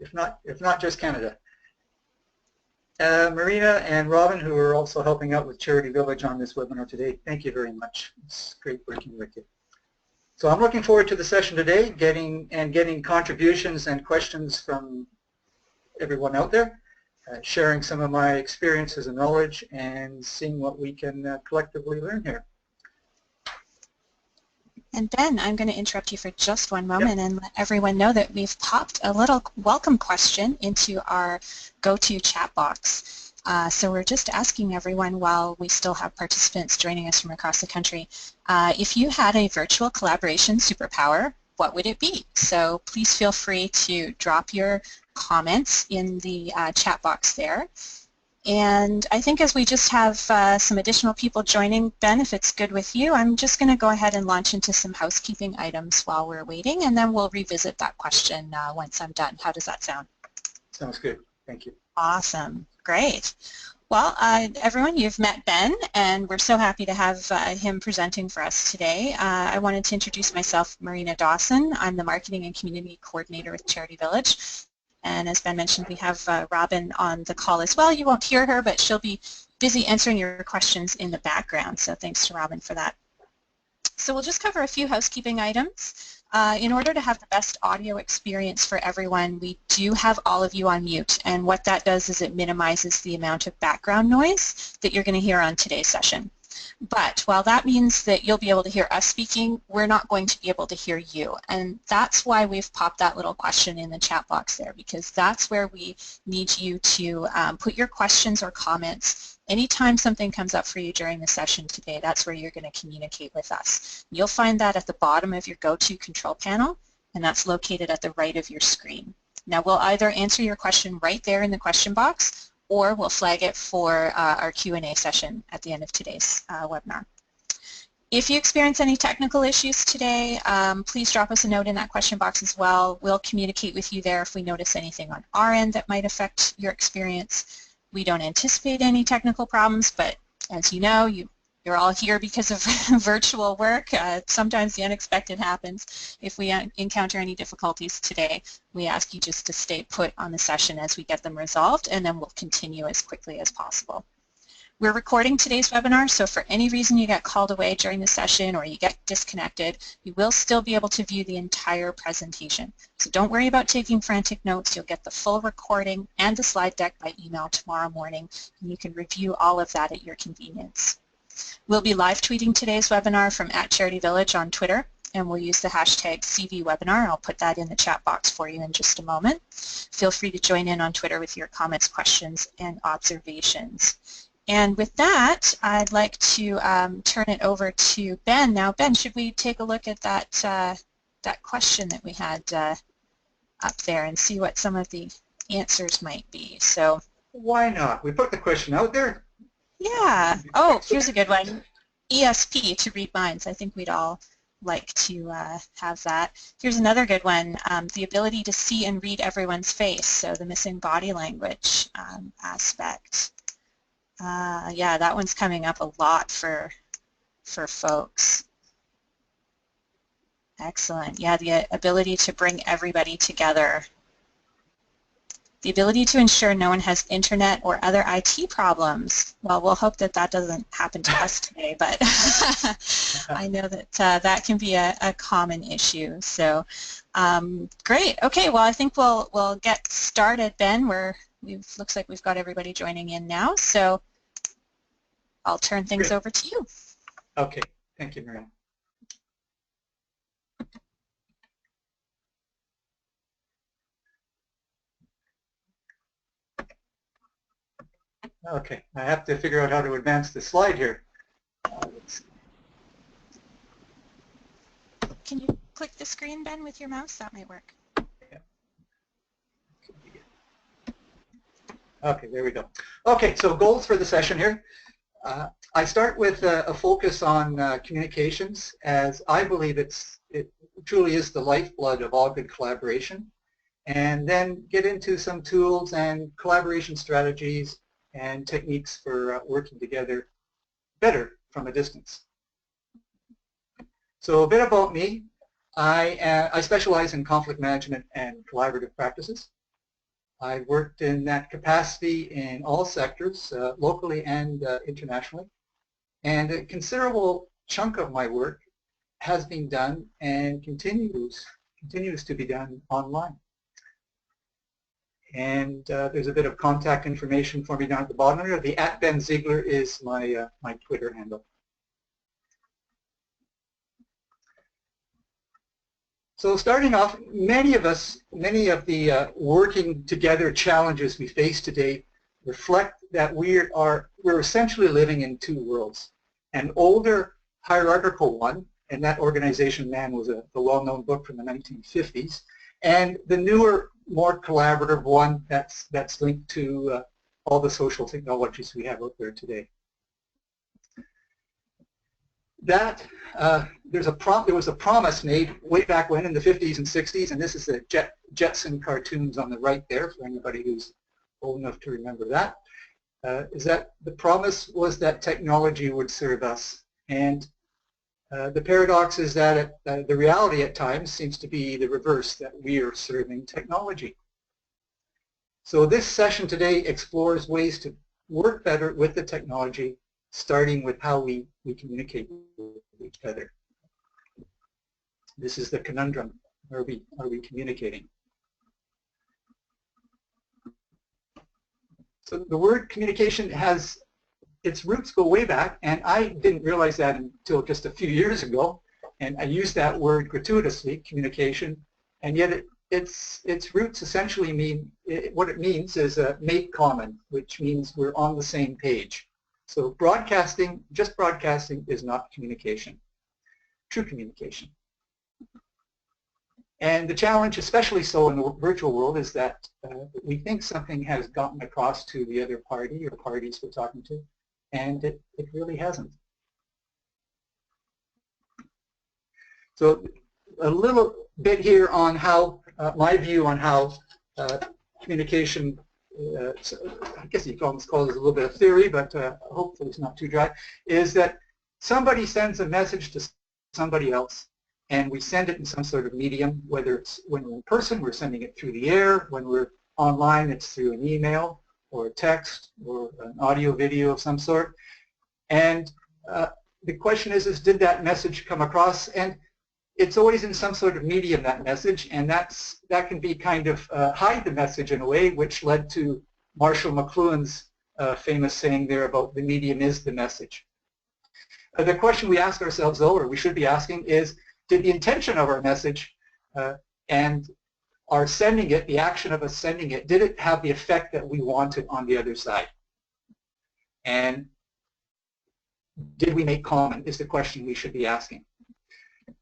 if not just Canada. Marina and Robin, who are also helping out with Charity Village on this webinar today, thank you very much. It's great working with you. So I'm looking forward to the session today, getting contributions and questions from everyone out there, sharing some of my experiences and knowledge, and seeing what we can collectively learn here. And Ben, I'm going to interrupt you for just one moment and let everyone know that we've popped a little welcome question into our go-to chat box. So we're just asking everyone, while we still have participants joining us from across the country, if you had a virtual collaboration superpower, what would it be? So please feel free to drop your comments in the chat box there. And I think as we just have some additional people joining, Ben, if it's good with you, I'm just going to go ahead and launch into some housekeeping items while we're waiting, and then we'll revisit that question once I'm done. How does that sound? Sounds good. Thank you. Awesome. Great. Well, everyone, you've met Ben, and we're so happy to have him presenting for us today. I wanted to introduce myself, Marina Dawson. I'm the Marketing and Community Coordinator with Charity Village. And as Ben mentioned, we have Robin on the call as well. You won't hear her, but she'll be busy answering your questions in the background. So thanks to Robin for that. So we'll just cover a few housekeeping items. In order to have the best audio experience for everyone, we do have all of you on mute. And what that does is it minimizes the amount of background noise that you're going to hear on today's session. But while that means that you'll be able to hear us speaking, we're not going to be able to hear you. And that's why we've popped that little question in the chat box there, because that's where we need you to put your questions or comments. Anytime something comes up for you during the session today, that's where you're going to communicate with us. You'll find that at the bottom of your go-to control panel, and that's located at the right of your screen. Now, we'll either answer your question right there in the question box, or we'll flag it for our Q&A session at the end of today's webinar. If you experience any technical issues today, please drop us a note in that question box as well. We'll communicate with you there if we notice anything on our end that might affect your experience. We don't anticipate any technical problems, but as you know, you're all here because of virtual work. Sometimes the unexpected happens. If we encounter any difficulties today, we ask you just to stay put on the session as we get them resolved, and then we'll continue as quickly as possible. We're recording today's webinar, so for any reason you get called away during the session or you get disconnected, you will still be able to view the entire presentation. So don't worry about taking frantic notes. You'll get the full recording and the slide deck by email tomorrow morning, and you can review all of that at your convenience. We'll be live tweeting today's webinar from @CharityVillage on Twitter, and we'll use the hashtag #CVWebinar. I'll put that in the chat box for you in just a moment. Feel free to join in on Twitter with your comments, questions, and observations. And with that, I'd like to turn it over to Ben. Now, Ben, should we take a look at that question that we had up there and see what some of the answers might be? So why not? We put the question out there. Yeah. Oh, here's a good one. ESP, to read minds. I think we'd all like to have that. Here's another good one. The ability to see and read everyone's face, so the missing body language aspect. Yeah, that one's coming up a lot for folks. Excellent. Yeah, the ability to bring everybody together. The ability to ensure no one has internet or other IT problems. Well, we'll hope that that doesn't happen to us today, but I know that that can be a common issue. So great. Okay, well, I think we'll get started, Ben. Looks like we've got everybody joining in now, so I'll turn things over to you. Okay, thank you, Miriam. Okay, I have to figure out how to advance the slide here. Can you click the screen, Ben, with your mouse? That might work. Yeah. Okay, there we go. Okay, so goals for the session here. I start with a focus on communications, as I believe it truly is the lifeblood of all good collaboration, and then get into some tools and collaboration strategies and techniques for working together better from a distance. So a bit about me. I specialize in conflict management and collaborative practices. I worked in that capacity in all sectors, locally and internationally. And a considerable chunk of my work has been done and continues to be done online. And there's a bit of contact information for me down at the bottom here. The @BenZiegler is my, my Twitter handle. So starting off, many of the working together challenges we face today reflect that we're essentially living in two worlds. An older hierarchical one, and that Organization Man was a well-known book from the 1950s, and the newer, more collaborative one that's linked to all the social technologies we have out there today. That there was a promise made way back when in the 50s and 60s, and this is the Jetson cartoons on the right there for anybody who's old enough to remember that. Is that the promise was that technology would serve us, and the paradox is that the reality at times seems to be the reverse, that we are serving technology. So this session today explores ways to work better with the technology, starting with how we communicate with each other. This is the conundrum. Are we communicating? So the word communication has its roots go way back, and I didn't realize that until just a few years ago, and I used that word gratuitously, communication, and yet its roots essentially mean, what it means is make common, which means we're on the same page. So broadcasting, just broadcasting, is not communication, true communication. And the challenge, especially so in the virtual world, is that we think something has gotten across to the other party or parties we're talking to, and it really hasn't. So a little bit here on how, my view on how communication, so I guess you can almost call this a little bit of theory, but hopefully it's not too dry, is that somebody sends a message to somebody else, and we send it in some sort of medium, whether it's when we're in person, we're sending it through the air. When we're online, it's through an email or a text or an audio video of some sort. And the question is did that message come across? And it's always in some sort of medium, that message, and that can be kind of hide the message in a way, which led to Marshall McLuhan's famous saying there about the medium is the message. The question we ask ourselves, though, or we should be asking, is did the intention of our message and our sending it, the action of us sending it, did it have the effect that we wanted on the other side? And did we make common is the question we should be asking.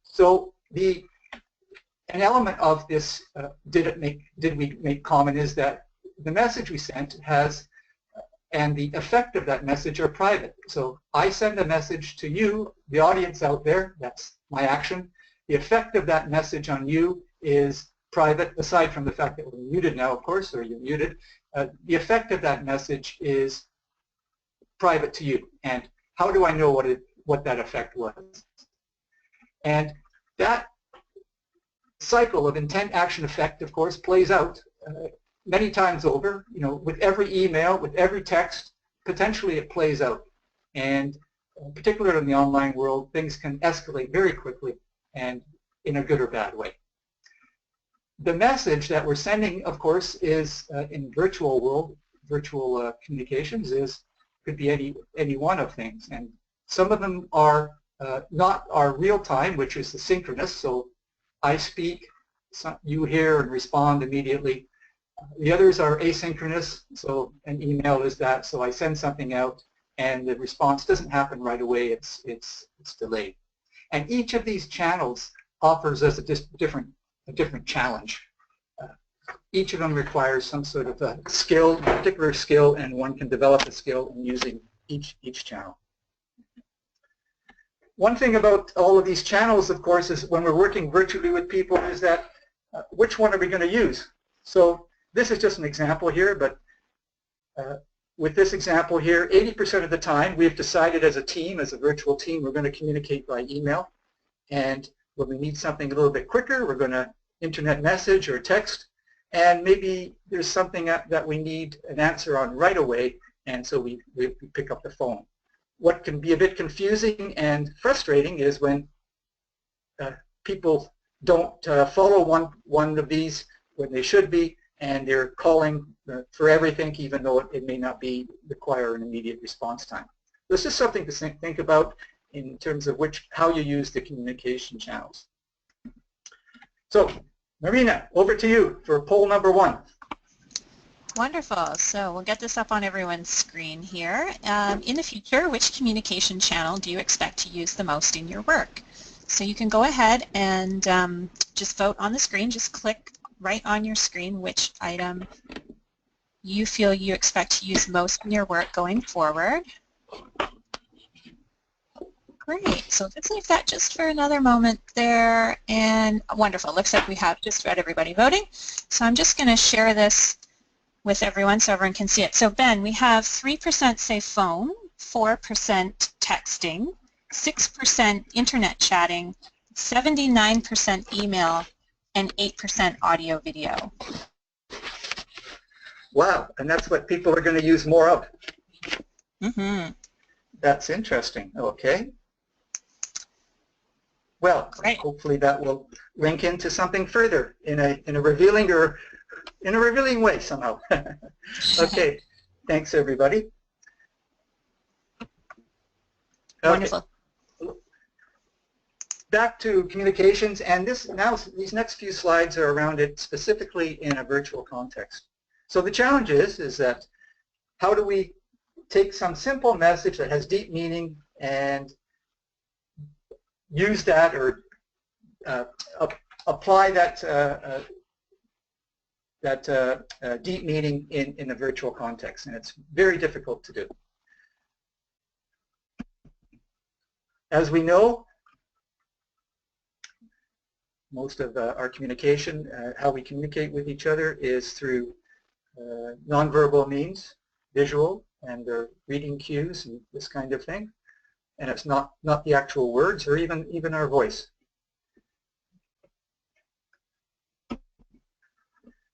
So an element of this, did we make common, is that the message we sent has, and the effect of that message are private. So I send a message to you, the audience out there, that's my action. The effect of that message on you is private, aside from the fact that we're muted now, of course, or you're muted. The effect of that message is private to you. And how do I know what that effect was? And that cycle of intent, action, effect, of course, plays out many times over. You know, with every email, with every text, potentially it plays out. And particularly in the online world, things can escalate very quickly and in a good or bad way. The message that we're sending, of course, is in virtual world, virtual communications, could be any one of things. And some of them are not our real time, which is the synchronous. So I speak, you hear and respond immediately. The others are asynchronous, so an email is that. So I send something out, and the response doesn't happen right away. It's delayed. And each of these channels offers us a different challenge. Each of them requires some sort of a skill, particular skill, and one can develop a skill in using each channel. One thing about all of these channels, of course, is when we're working virtually with people, is that which one are we going to use? So this is just an example here, but with this example here, 80% of the time we've decided as a team, as a virtual team, we're going to communicate by email. And when we need something a little bit quicker, we're going to internet message or text. and maybe there's something that we need an answer on right away, and so we pick up the phone. What can be a bit confusing and frustrating is when people don't follow one of these when they should be, and they're calling for everything, even though it may not require an immediate response time. This is something to think about in terms of how you use the communication channels. So, Marina, over to you for poll number 1. Wonderful. So we'll get this up on everyone's screen here. In the future, which communication channel do you expect to use the most in your work? So you can go ahead and just vote on the screen. Just click right on your screen which item you feel you expect to use most in your work going forward. Great. So let's leave that just for another moment there. And wonderful. Looks like we have just about everybody voting. So I'm just going to share this with everyone so everyone can see it. So Ben, we have 3% say phone, 4% texting, 6% internet chatting, 79% email, and 8% audio video. Wow, and that's what people are going to use more of. Mm-hmm. That's interesting. Okay. Well, great. Hopefully that will link into something further in a revealing way somehow. Okay. Thanks everybody. Wonderful. Okay. Back to communications, and these next few slides are around it specifically in a virtual context. So the challenge is that how do we take some simple message that has deep meaning and use that or apply that deep meaning in a virtual context, and it's very difficult to do. As we know, most of our communication, how we communicate with each other is through nonverbal means, visual, and reading cues and this kind of thing. And it's not the actual words or even our voice.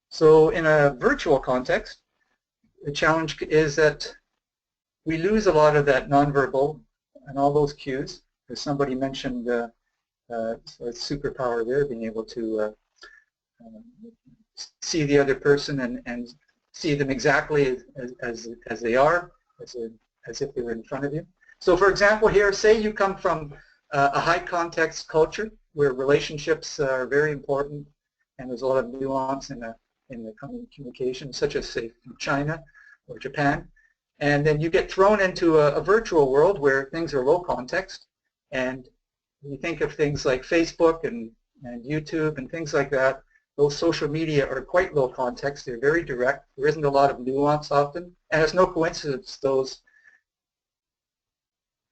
So in a virtual context, the challenge is that we lose a lot of that nonverbal and all those cues. As somebody mentioned, a superpower there, being able to see the other person and see them exactly as they are, as if they were in front of you. So for example here, say you come from a high context culture where relationships are very important and there's a lot of nuance in the communication, such as say from China or Japan, and then you get thrown into a virtual world where things are low context, and you think of things like Facebook and YouTube and things like that. Those social media are quite low context. They're very direct. There isn't a lot of nuance often, and it's no coincidence those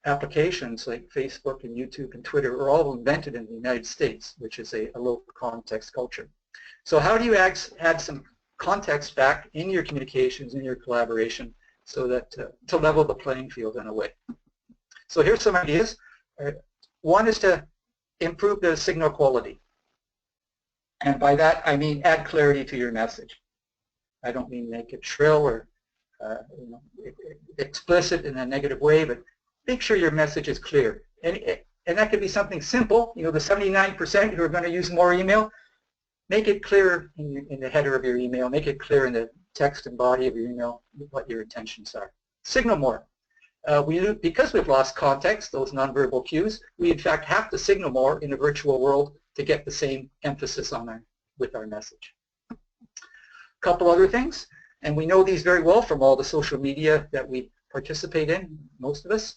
applications like Facebook and YouTube and Twitter are all invented in the United States, which is a low context culture. So how do you add some context back in your communications, in your collaboration, so that to level the playing field in a way? So here's some ideas. One is to improve the signal quality. And by that I mean add clarity to your message. I don't mean make it shrill or explicit in a negative way, but make sure your message is clear. And that could be something simple. The 79% who are going to use more email, make it clear in the header of your email. Make it clear in the text and body of your email what your intentions are. Signal more. Because we've lost context, those nonverbal cues, we in fact have to signal more in a virtual world to get the same emphasis with our message. A couple other things, and we know these very well from all the social media that we participate in, most of us,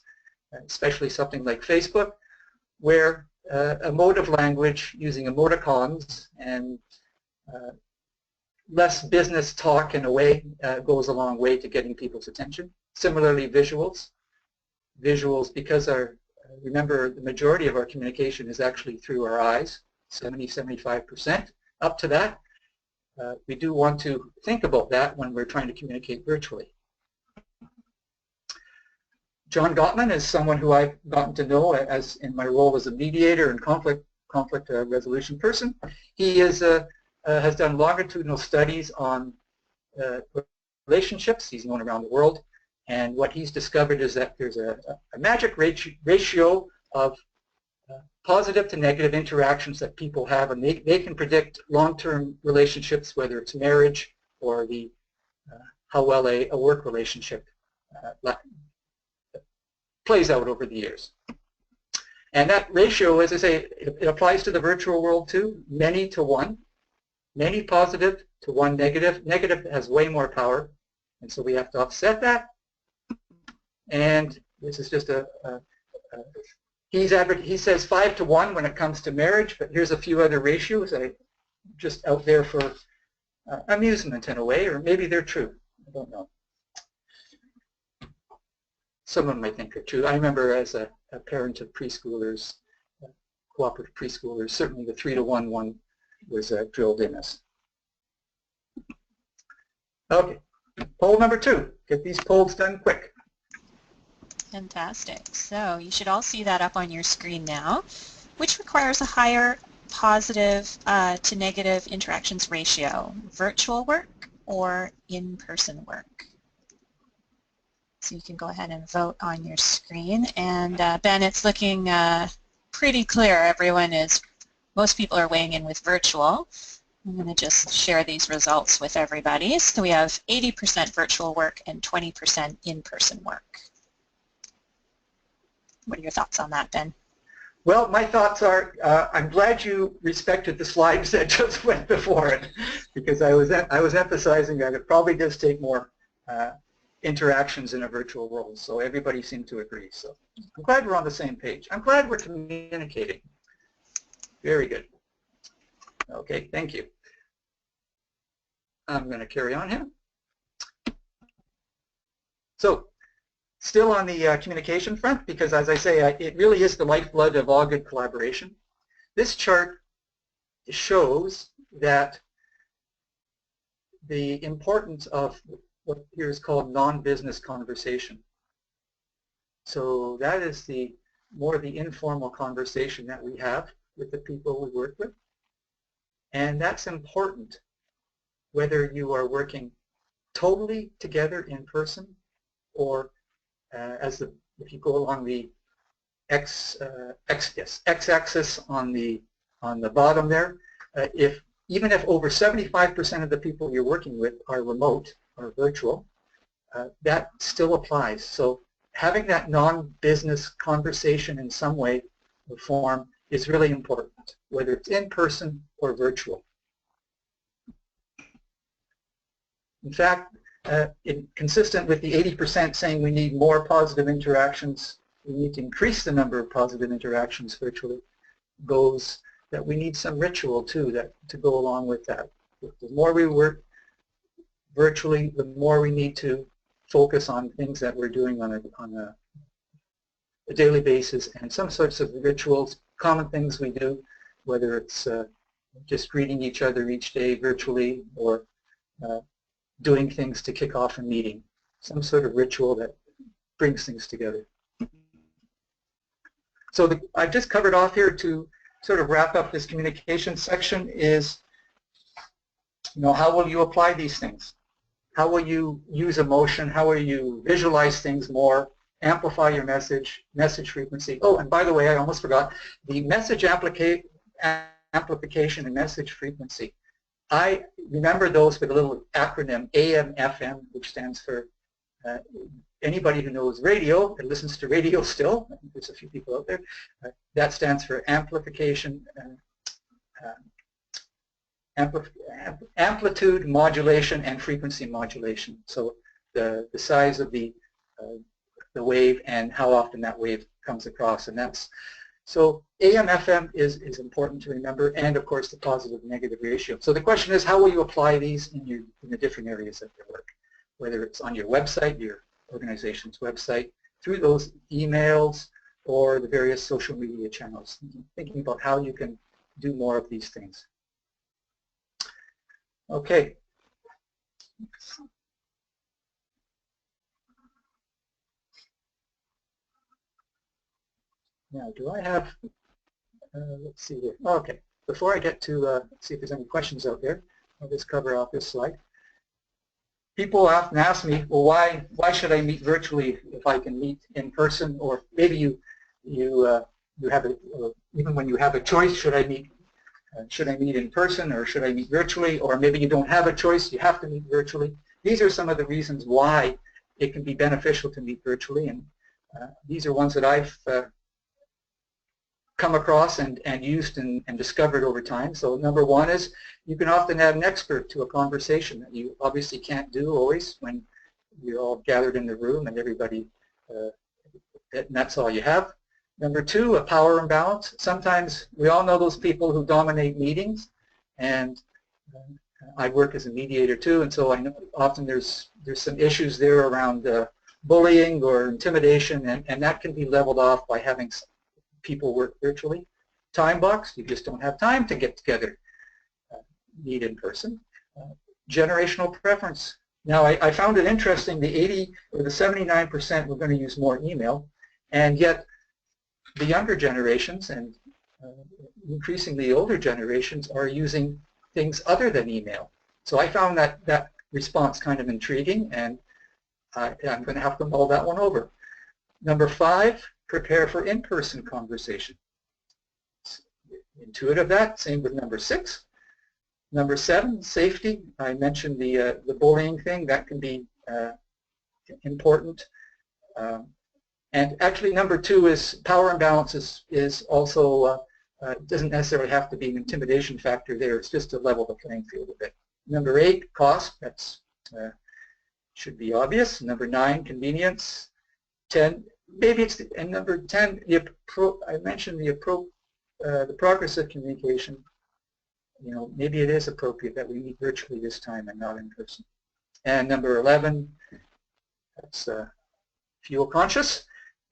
especially something like Facebook, where emotive language using emoticons and less business talk in a way goes a long way to getting people's attention. Similarly, visuals. Visuals, because remember, the majority of our communication is actually through our eyes, 70–75%. Up to that, we do want to think about that when we're trying to communicate virtually. John Gottman is someone who I've gotten to know as in my role as a mediator and conflict resolution person. He is a has done longitudinal studies on relationships. He's known around the world. And what he's discovered is that there's a magic ratio of positive to negative interactions that people have, and they can predict long-term relationships, whether it's marriage or the how well a work relationship plays out over the years. And that ratio, as I say, it applies to the virtual world too, many to one. Many positive to one negative. Negative has way more power, and so we have to offset that. And this is just he says 5 to 1 when it comes to marriage, but here's a few other ratios that are just out there for amusement in a way, or maybe they're true. I don't know. Someone might think they're true. I remember as a parent of preschoolers, cooperative preschoolers, certainly the 3 to 1 one was drilled in us. Okay, poll number 2. Get these polls done quick. Fantastic. So you should all see that up on your screen now. Which requires a higher positive to negative interactions ratio, virtual work or in-person work? So you can go ahead and vote on your screen. And Ben, it's looking pretty clear. Most people are weighing in with virtual. I'm going to just share these results with everybody. So we have 80% virtual work and 20% in-person work. What are your thoughts on that, Ben? Well, my thoughts are, I'm glad you respected the slides that just went before it, because I was emphasizing that it probably does take more interactions in a virtual world, so everybody seemed to agree. So I'm glad we're on the same page. I'm glad we're communicating. Very good. Okay, thank you. I'm going to carry on here. So, still on the communication front, because as I say, it really is the lifeblood of all good collaboration. This chart shows that the importance of what here is called non-business conversation. So that is more the informal conversation that we have with the people we work with. And that's important whether you are working totally together in person or if you go along the x-axis on the bottom there, even if over 75% of the people you're working with are remote or virtual, that still applies. So having that non-business conversation in some way or form is really important, whether it's in person or virtual. In fact, consistent with the 80% saying we need more positive interactions, we need to increase the number of positive interactions virtually, goes that we need some ritual too to go along with that. The more we work virtually, the more we need to focus on things that we're doing on a daily basis, and some sorts of rituals, common things we do, whether it's just greeting each other each day virtually or doing things to kick off a meeting, some sort of ritual that brings things together. So I've just covered off here to sort of wrap up this communication section is, how will you apply these things? How will you use emotion? How will you visualize things more, amplify your message frequency? Oh, and by the way, I almost forgot, the message amplification and message frequency. I remember those with a little acronym, AM/FM, which stands for anybody who knows radio and listens to radio still. I think there's a few people out there. That stands for amplification, amplitude modulation and frequency modulation. So the size of the wave and how often that wave comes across, and that's so AM/FM is important to remember, and of course the positive negative ratio. So the question is, how will you apply these in the different areas of your work, whether it's on your website, your organization's website, through those emails or the various social media channels, thinking about how you can do more of these things. Okay. Now, do I have, let's see here. Okay. before I get to see if there's any questions out there, I'll just cover off this slide. People often ask me, well, why should I meet virtually if I can meet in person? Or maybe you have a, even when you have a choice, should I meet in person or should I meet virtually? Or maybe you don't have a choice, you have to meet virtually. These are some of the reasons why it can be beneficial to meet virtually, and these are ones that I've come across and used and discovered over time. So number one is you can often add an expert to a conversation that you obviously can't do always when you're all gathered in the room and everybody, and that's all you have. Number two, a power imbalance. Sometimes we all know those people who dominate meetings, and I work as a mediator too, and so I know often there's some issues there around bullying or intimidation, and that can be leveled off by having people work virtually. Time box, you just don't have time to get together, meet in person. Generational preference. Now I found it interesting, the 80 or the 79% were going to use more email, and yet the younger generations and increasingly older generations are using things other than email. So I found that response kind of intriguing, and I'm going to have to mull that one over. Number five, prepare for in-person conversation. Intuitive that, same with number six. Number seven, safety. I mentioned the bullying thing, that can be important. And actually number two is power imbalance is also, doesn't necessarily have to be an intimidation factor there, it's just to level the playing field a bit. Number eight, cost, that's should be obvious. Number nine, convenience. 10, maybe it's, and number 10, I mentioned the progress of communication. You know, maybe it is appropriate that we meet virtually this time and not in person. And number 11, that's fuel conscious,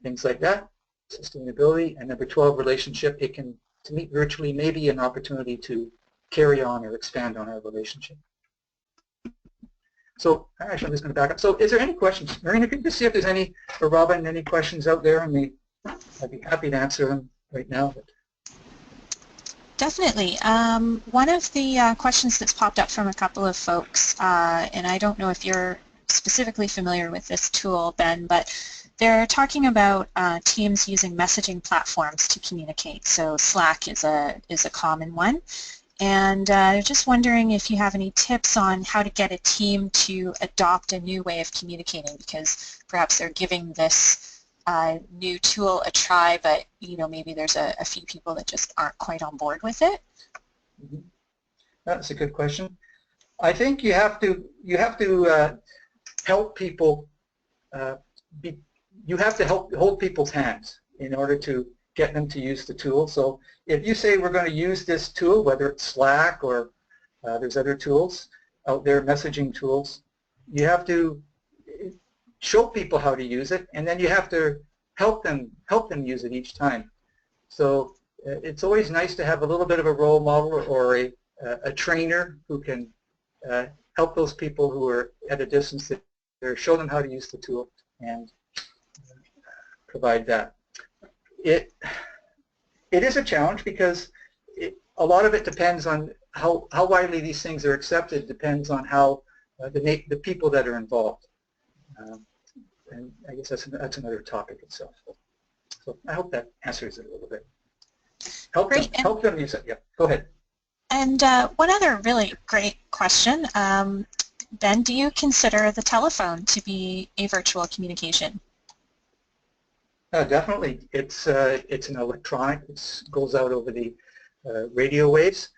things like that, sustainability. And number 12, relationship. It can, to meet virtually, may be an opportunity to carry on or expand on our relationship. So actually, I'm just going to back up. So is there any questions? Marina, can you just see if there's any, or Robin, any questions out there? I'd be happy to answer them right now. Definitely. One of the questions that's popped up from a couple of folks, and I don't know if you're specifically familiar with this tool, Ben, but they're talking about teams using messaging platforms to communicate. So Slack is a common one. And just wondering if you have any tips on how to get a team to adopt a new way of communicating, because perhaps they're giving this new tool a try, but you know, maybe there's a few people that just aren't quite on board with it. Mm-hmm. That's a good question. I think you have to help people. You have to hold people's hands in order to get them to use the tool. So if you say we're going to use this tool, whether it's Slack or there's other tools out there, messaging tools, you have to show people how to use it, and then you have to help them use it each time. So it's always nice to have a little bit of a role model or a trainer who can help those people who are at a distance, show them how to use the tool and provide that. It is a challenge because a lot of it depends on how widely these things are accepted, depends on how the people that are involved. And I guess that's another topic itself. So I hope that answers it a little bit. Help them use it. Yeah, go ahead. And one other really great question. Ben, do you consider the telephone to be a virtual communication? Definitely. It's an electronic. It goes out over the radio waves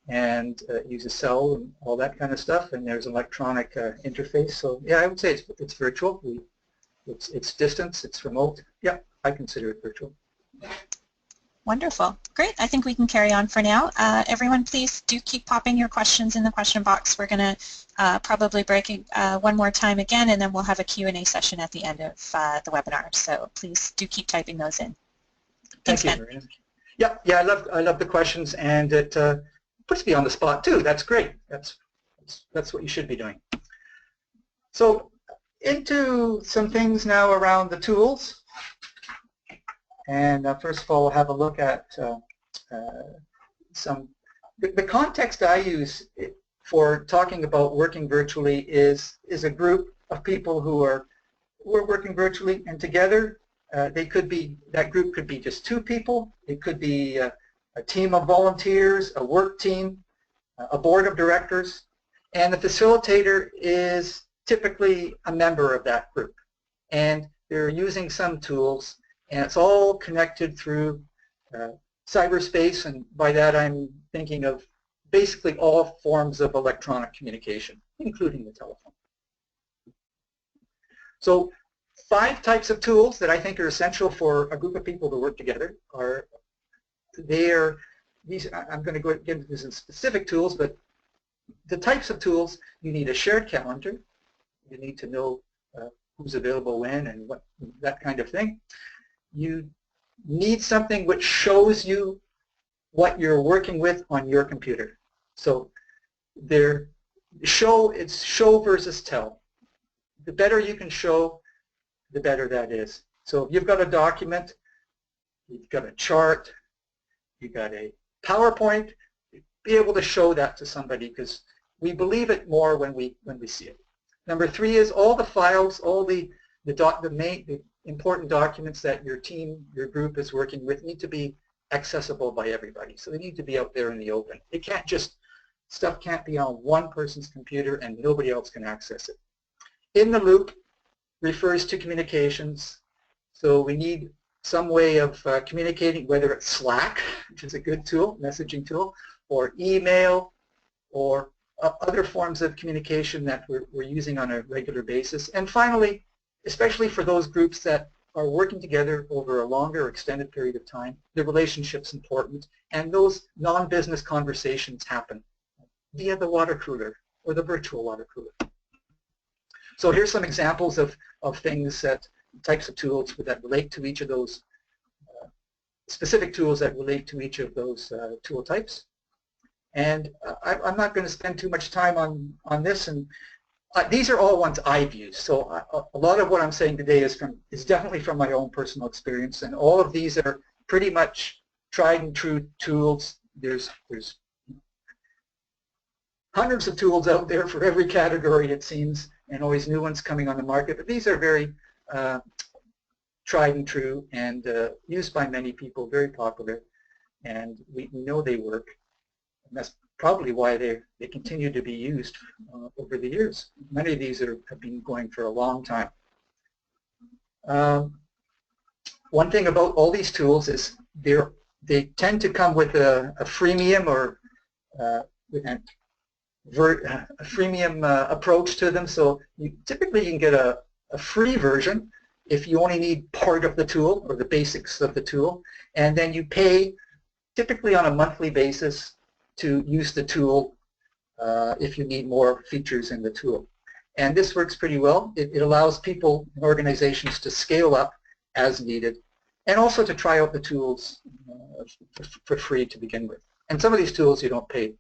and uses cell and all that kind of stuff. And there's an electronic interface. So yeah, I would say it's virtual. It's distance. It's remote. Yeah, I consider it virtual. Wonderful. Great. I think we can carry on for now. Everyone, please do keep popping your questions in the question box. We're going to probably break one more time again, and then we'll have a Q&A session at the end of the webinar. So please do keep typing those in. Thanks, Thank you, Ben. Marina. Yeah, I love the questions, and it puts me on the spot too. That's great. That's what you should be doing. So into some things now around the tools. And first of all, we'll have a look at some the context I use for talking about working virtually is a group of people who are working virtually, and together that group could be just 2 people. It could be a team of volunteers, a work team, a board of directors, and the facilitator is typically a member of that group. And they're using some tools, and it's all connected through cyberspace, and by that I'm thinking of basically all forms of electronic communication, including the telephone. So 5 types of tools that I think are essential for a group of people to work together are, I'm going to go get into this in specific tools, but the types of tools: you need a shared calendar, you need to know who's available when and what, that kind of thing. You need something which shows you what you're working with on your computer. So it's show versus tell. The better you can show, the better that is. So if you've got a document, you've got a chart, you've got a PowerPoint, be able to show that to somebody, because we believe it more when we see it. Number 3 is all the files, all the important documents that your team, your group is working with need to be accessible by everybody. So they need to be out there in the open. It can't just, stuff can't be on one person's computer and nobody else can access it. In the loop refers to communications. So we need some way of communicating, whether it's Slack, which is a good tool, messaging tool, or email, or other forms of communication that we're using on a regular basis. And finally, especially for those groups that are working together over a longer or extended period of time, the relationship's important, and those non-business conversations happen via the water cooler or the virtual water cooler. So here's some examples of things, types of tools that relate to each of those, specific tools that relate to each of those tool types. And I'm not going to spend too much time on this, and these are all ones I've used. So a lot of what I'm saying today is definitely from my own personal experience, and all of these are pretty much tried and true tools. There's hundreds of tools out there for every category, it seems, and always new ones coming on the market. But these are very tried and true and used by many people, very popular, and we know they work. And that's probably why they continue to be used over the years. Many of these have been going for a long time. One thing about all these tools is they tend to come with a freemium or a freemium approach to them. So typically you can get a free version if you only need part of the tool or the basics of the tool, and then you pay typically on a monthly basis to use the tool if you need more features in the tool. And this works pretty well. It allows people and organizations to scale up as needed, and also to try out the tools for free to begin with. And some of these tools you don't pay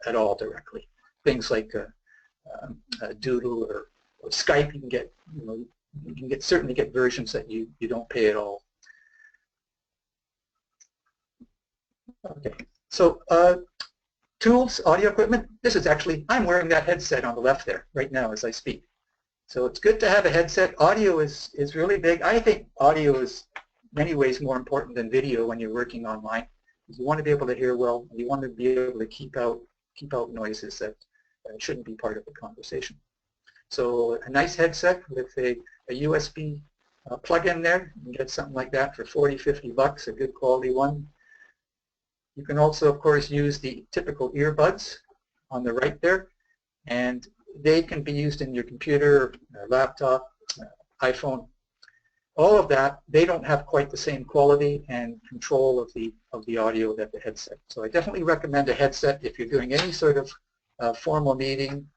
at all directly. Things like Doodle or Skype, you can get, certainly get versions that you don't pay at all. Okay. So tools, audio equipment, this is actually, I'm wearing that headset on the left there right now as I speak. So it's good to have a headset. Audio is really big. I think audio is in many ways more important than video when you're working online. You want to be able to hear well, and you want to be able to keep out noises that shouldn't be part of the conversation. So a nice headset with a USB plug-in there, you can get something like that for 40, 50 bucks, a good quality one. You can also, of course, use the typical earbuds on the right there, and they can be used in your computer, laptop, iPhone. All of that, they don't have quite the same quality and control of the audio that the headset. So I definitely recommend a headset if you're doing any sort of formal meeting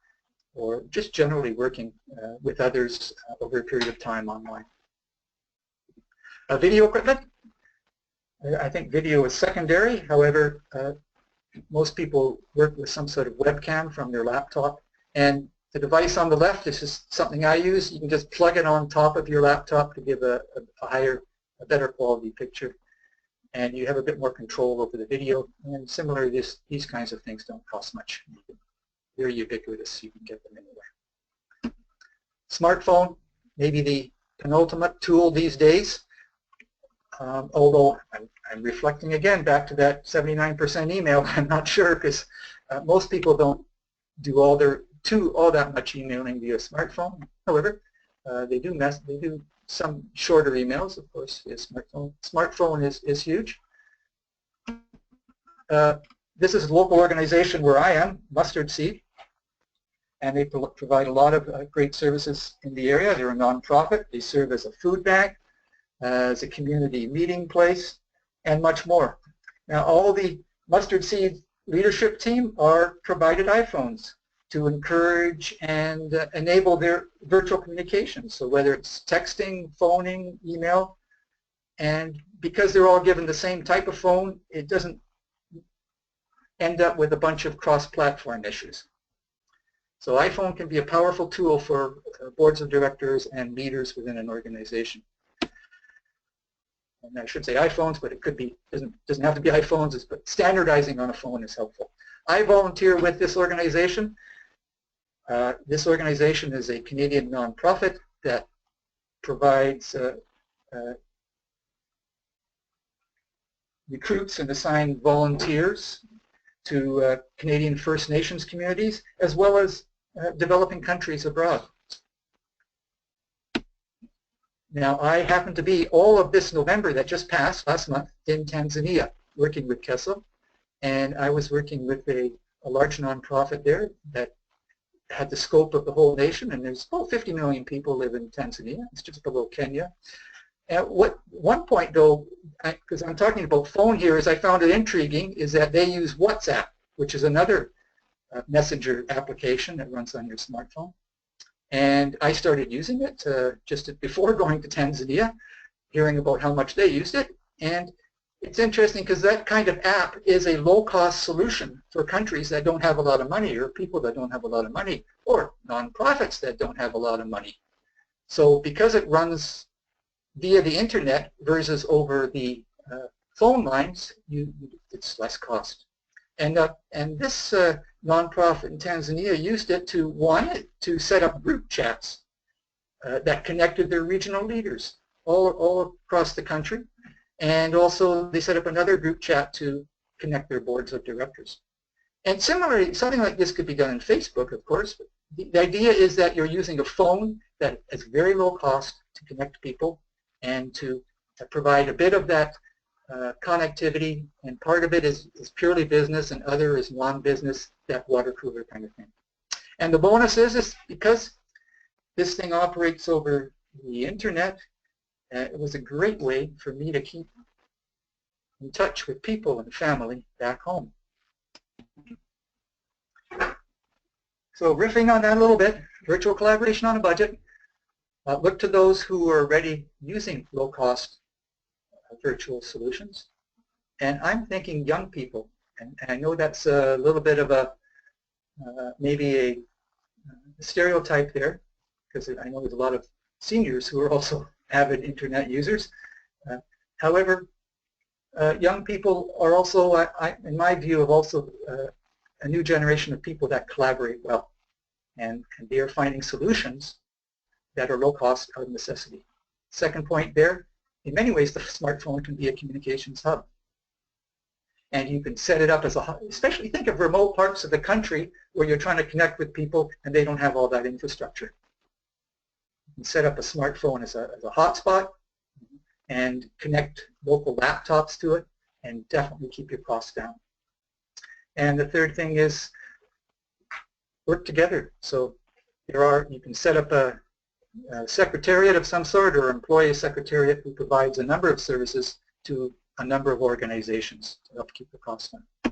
or just generally working with others over a period of time online. Video equipment. I think video is secondary. However, most people work with some sort of webcam from their laptop, and the device on the left, this is something I use. You can just plug it on top of your laptop to give a better quality picture. and you have a bit more control over the video. And similarly, these kinds of things don't cost much. They're ubiquitous. You can get them anywhere. Smartphone, maybe the penultimate tool these days. Although I'm reflecting again back to that 79% email. I'm not sure because most people don't do all that much emailing via smartphone. However, they do some shorter emails, of course, via smartphone. Smartphone is huge. This is a local organization where I am, Mustard Seed, and they provide a lot of great services in the area. They're a nonprofit. They serve as a food bank, as a community meeting place, and much more. Now, all the Mustard Seed leadership team are provided iPhones to encourage and enable their virtual communications. So whether it's texting, phoning, email, and because they're all given the same type of phone, it doesn't end up with a bunch of cross-platform issues. So iPhone can be a powerful tool for boards of directors and leaders within an organization. And I should say iPhones, but it could be, doesn't have to be iPhones, but standardizing on a phone is helpful. I volunteer with this organization. This organization is a Canadian nonprofit that provides recruits and assigns volunteers to Canadian First Nations communities, as well as developing countries abroad. Now, I happen to be all of this November that just passed, last month, in Tanzania, working with KESO, and I was working with a large nonprofit there that had the scope of the whole nation, and there's about 50 million people live in Tanzania. It's just below Kenya. At one point, though, because I'm talking about phone here, is I found it intriguing, is that they use WhatsApp, which is another messenger application that runs on your smartphone. And I started using it just before going to Tanzania, hearing about how much they used it. And it's interesting because that kind of app is a low-cost solution for countries that don't have a lot of money, or people that don't have a lot of money, or nonprofits that don't have a lot of money. So because it runs via the internet versus over the phone lines, it's less cost. And this nonprofit in Tanzania used it to set up group chats that connected their regional leaders all across the country. And also they set up another group chat to connect their boards of directors. And similarly, something like this could be done in Facebook, of course. But the idea is that you're using a phone that is very low cost to connect people and to provide a bit of that connectivity, and part of it is purely business and other is non-business, that water cooler kind of thing. And the bonus is because this thing operates over the internet, it was a great way for me to keep in touch with people and family back home. So riffing on that a little bit, virtual collaboration on a budget. Look to those who are already using low-cost virtual solutions. And I'm thinking young people. And I know that's a little bit of a, maybe a stereotype there, because I know there's a lot of seniors who are also avid internet users. However, young people are also, in my view, have also a new generation of people that collaborate well. And they are finding solutions that are low cost out of necessity. Second point there, in many ways the smartphone can be a communications hub. And you can set it up as a hub, especially think of remote parts of the country where you're trying to connect with people and they don't have all that infrastructure. You can set up a smartphone as a hotspot and connect local laptops to it and definitely keep your costs down. And the third thing is work together. So you can set up a secretariat of some sort or employee secretariat who provides a number of services to a number of organizations to help keep the costs down. A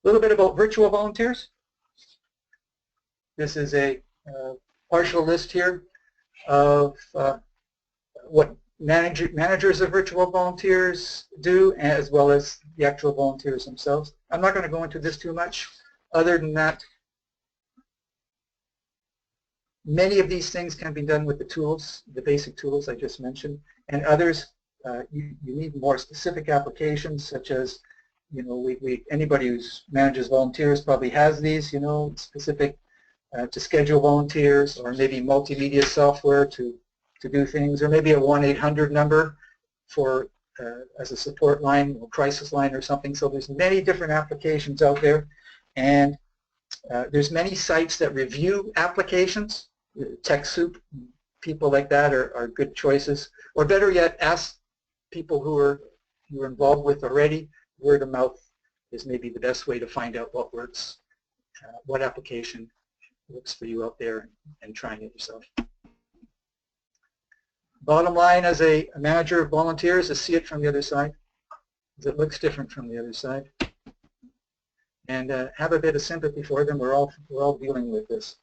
little bit about virtual volunteers. This is a partial list here of what managers of virtual volunteers do, as well as the actual volunteers themselves. I'm not going to go into this too much. Other than that, many of these things can be done with the tools, the basic tools I just mentioned, and others you need more specific applications, such as, you know, anybody who manages volunteers probably has these, you know, specific to schedule volunteers, or maybe multimedia software to do things, or maybe a 1-800 number for as a support line, or crisis line or something. So there's many different applications out there, and there's many sites that review applications. TechSoup, people like that are good choices. Or better yet, ask people who you're involved with already. Word of mouth is maybe the best way to find out what works, what application works for you out there, and trying it yourself. Bottom line, as a manager of volunteers, is see it from the other side, because it looks different from the other side. And have a bit of sympathy for them. We're all dealing with this.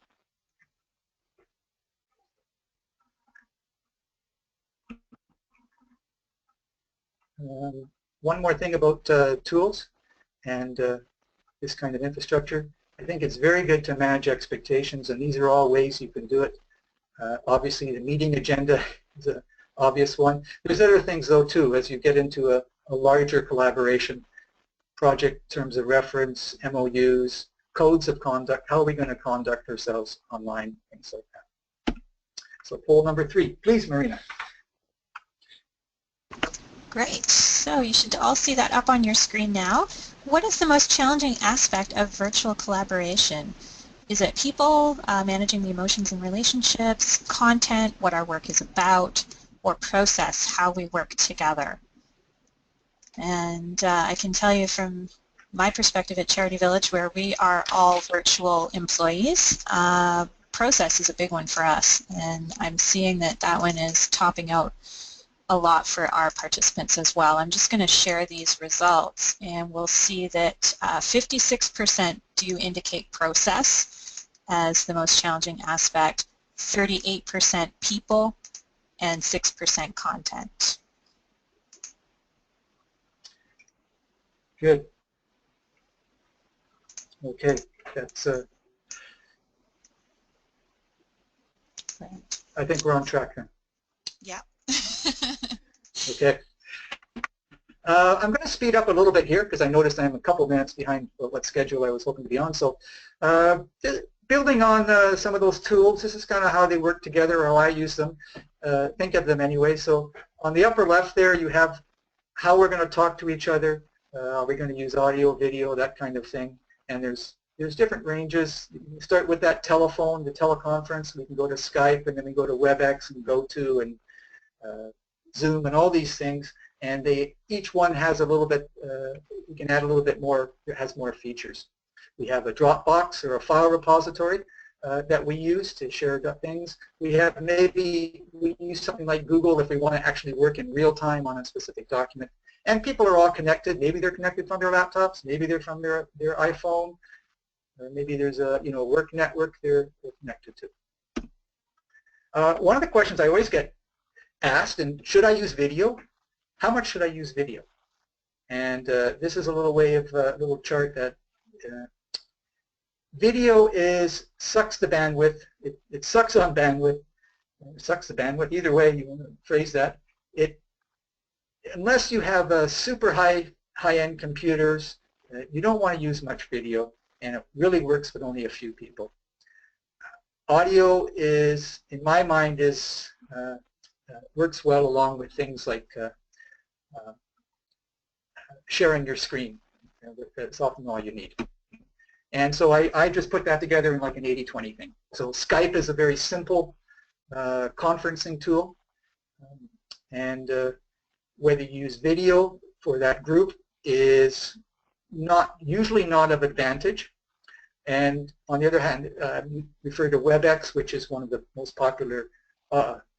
One more thing about tools and this kind of infrastructure. I think it's very good to manage expectations, and these are all ways you can do it. Obviously, the meeting agenda is an obvious one. There's other things, though, too, as you get into a larger collaboration, project terms of reference, MOUs, codes of conduct, how are we going to conduct ourselves online, things like that. So poll number 3. Please, Marina. Great. So you should all see that up on your screen now. What is the most challenging aspect of virtual collaboration? Is it people, managing the emotions and relationships, content, what our work is about, or process, how we work together? And I can tell you from my perspective at Charity Village, where we are all virtual employees, process is a big one for us, and I'm seeing that that one is topping out a lot for our participants as well. I'm just going to share these results, and we'll see that 56% do indicate process as the most challenging aspect, 38% people, and 6% content. Good. Okay, that's I think we're on track then. Yeah. Okay. I'm going to speed up a little bit here because I noticed I'm a couple minutes behind what schedule I was hoping to be on. So building on some of those tools, this is kind of how they work together, or how I use them. Think of them anyway. So on the upper left there, you have how we're going to talk to each other. Are we going to use audio, video, that kind of thing? And there's different ranges. You start with that telephone, the teleconference. We can go to Skype, and then we go to WebEx and GoTo and Zoom and all these things. And each one has a little bit, we can add a little bit more, it has more features. We have a Dropbox or a file repository that we use to share things. We use something like Google if we want to actually work in real time on a specific document. And people are all connected. Maybe they're connected from their laptops. Maybe they're from their iPhone. Or maybe there's a work network they're connected to. One of the questions I always get asked, and should I use video? How much should I use video? And this is a little way of a little chart that video sucks the bandwidth. It sucks on bandwidth. It sucks the bandwidth. Either way you want to phrase that. Unless you have super high-end computers, you don't want to use much video, and it really works with only a few people. Audio in my mind, works well along with things like sharing your screen. That's often all you need. And so I just put that together in like an 80-20 thing. So Skype is a very simple conferencing tool, and whether you use video for that group is usually not of advantage. And on the other hand, we refer to WebEx, which is one of the most popular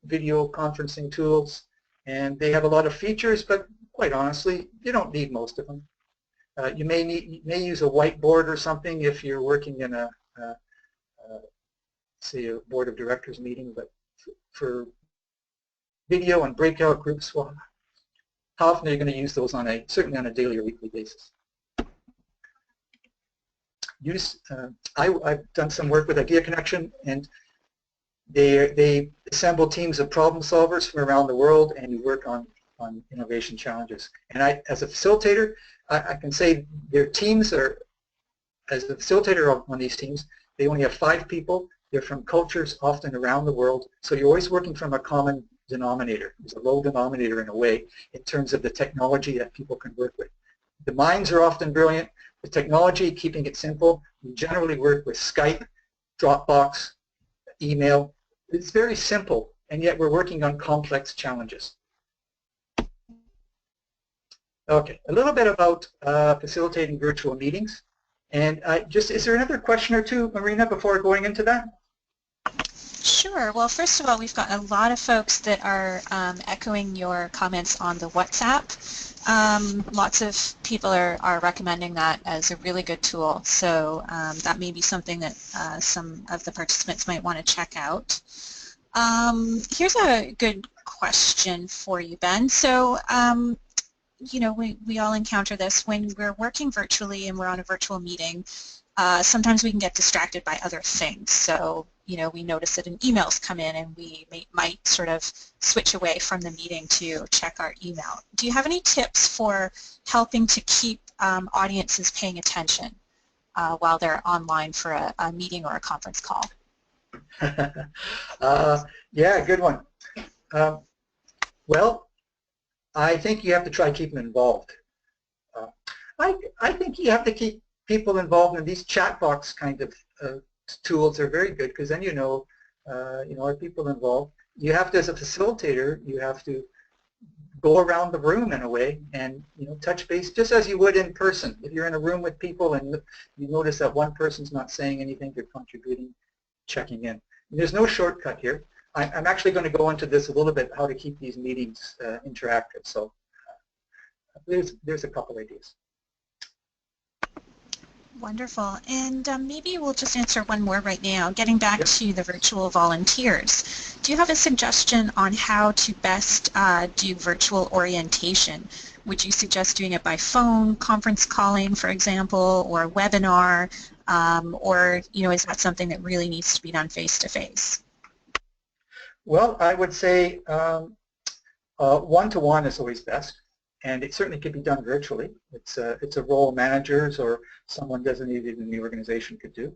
video conferencing tools, and they have a lot of features, but quite honestly, you don't need most of them. You may use a whiteboard or something if you're working in say a board of directors meeting, but for video and breakout groups, well, how often are you going to use those certainly on a daily or weekly basis? I've done some work with Idea Connection, and they assemble teams of problem solvers from around the world, and you work on on innovation challenges. And as a facilitator, I can say their teams are, as a facilitator on these teams, they only have 5 people. They're from cultures often around the world, so you're always working from a common denominator. There's a low denominator in a way in terms of the technology that people can work with. The minds are often brilliant. The technology, keeping it simple, we generally work with Skype, Dropbox, email. It's very simple, and yet we're working on complex challenges. Okay, a little bit about facilitating virtual meetings. And is there another question or two, Marina, before going into that? Sure. Well, first of all, we've got a lot of folks that are echoing your comments on the WhatsApp. Lots of people are recommending that as a really good tool. So that may be something that some of the participants might want to check out. Here's a good question for you, Ben. So, you know, we all encounter this when we're working virtually and we're on a virtual meeting. Sometimes we can get distracted by other things. So, you know, we notice that an email's come in and we might sort of switch away from the meeting to check our email. Do you have any tips for helping to keep audiences paying attention while they're online for a meeting or a conference call? Yeah, good one. Well, I think you have to try to keep them involved. I think you have to keep people involved in these chat box kind of tools are very good, because then you know, are people involved? You have to, as a facilitator, you have to go around the room in a way and touch base just as you would in person. If you're in a room with people and you notice that one person's not saying anything, they're contributing, checking in. And there's no shortcut here. I'm actually going to go into this a little bit, how to keep these meetings interactive. So there's a couple ideas. Wonderful. And maybe we'll just answer one more right now. Getting back to the virtual volunteers, do you have a suggestion on how to best do virtual orientation? Would you suggest doing it by phone, conference calling, for example, or webinar, or is that something that really needs to be done face-to-face? Well, I would say one-to-one is always best, and it certainly can be done virtually. It's a role managers or someone designated in the organization could do.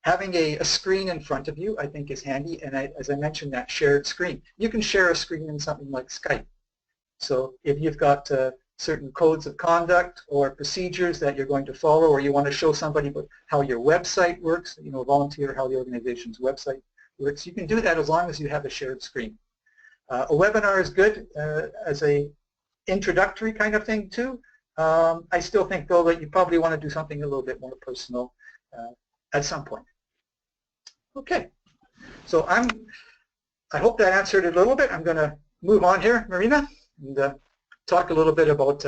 Having a screen in front of you, I think, is handy, and as I mentioned, that shared screen. You can share a screen in something like Skype. So if you've got certain codes of conduct or procedures that you're going to follow, or you want to show somebody how your website works, volunteer how the organization's website works, you can do that as long as you have a shared screen. A webinar is good as a introductory kind of thing too. I still think though that you probably want to do something a little bit more personal at some point. Okay, so I hope that answered it a little bit. I'm going to move on here, Marina, and talk a little bit about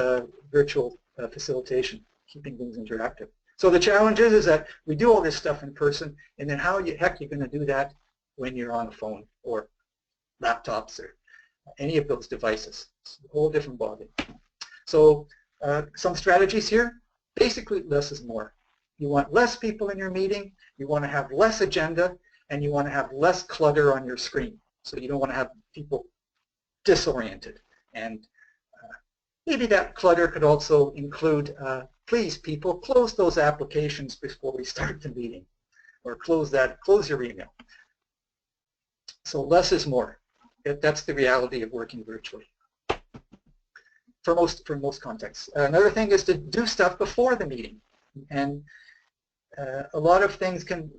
virtual facilitation, keeping things interactive. So the challenge is that we do all this stuff in person, and then how the heck you're going to do that when you're on a phone or laptops or any of those devices. It's a whole different ballgame. So some strategies here. Basically, less is more. You want less people in your meeting, you want to have less agenda, and you want to have less clutter on your screen. So you don't want to have people disoriented. And maybe that clutter could also include, please people, close those applications before we start the meeting, or close your email. So less is more. That's the reality of working virtually for most contexts. Another thing is to do stuff before the meeting, and a lot of things can,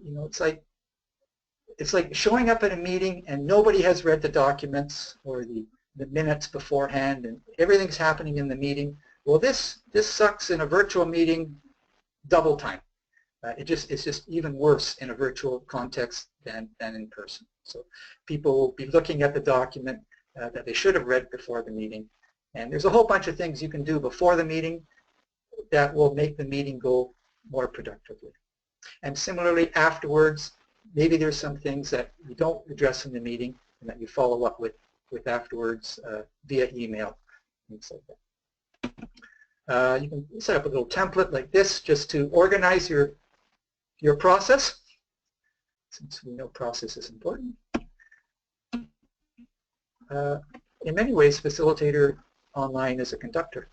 it's like showing up at a meeting and nobody has read the documents or the minutes beforehand, and everything's happening in the meeting. Well, this sucks in a virtual meeting double time. It's just even worse in a virtual context than in person. So people will be looking at the document that they should have read before the meeting. And there's a whole bunch of things you can do before the meeting that will make the meeting go more productively. And similarly, afterwards, maybe there's some things that you don't address in the meeting and that you follow up with afterwards via email, things like that. You can set up a little template like this just to organize your process, since we know process is important. in many ways, facilitator online is a conductor.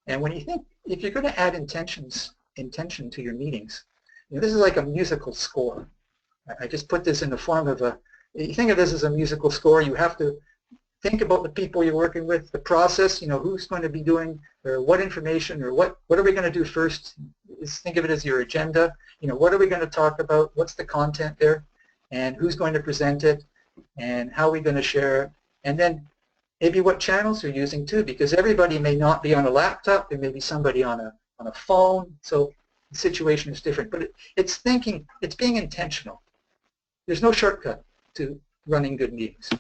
And when you think, if you're going to add intention to your meetings, you know, this is like a musical score. I just put this in the form of a, you think of this as a musical score, you have to think about the people you're working with, the process, you know, who's going to be doing, or what information, or what are we going to do first. Think of it as your agenda. You know, what are we going to talk about, what's the content there, and who's going to present it, and how are we going to share it, and then maybe what channels you're using too, because everybody may not be on a laptop, there may be somebody on a phone, so the situation is different. But it's thinking, it's being intentional. There's no shortcut to running good meetings.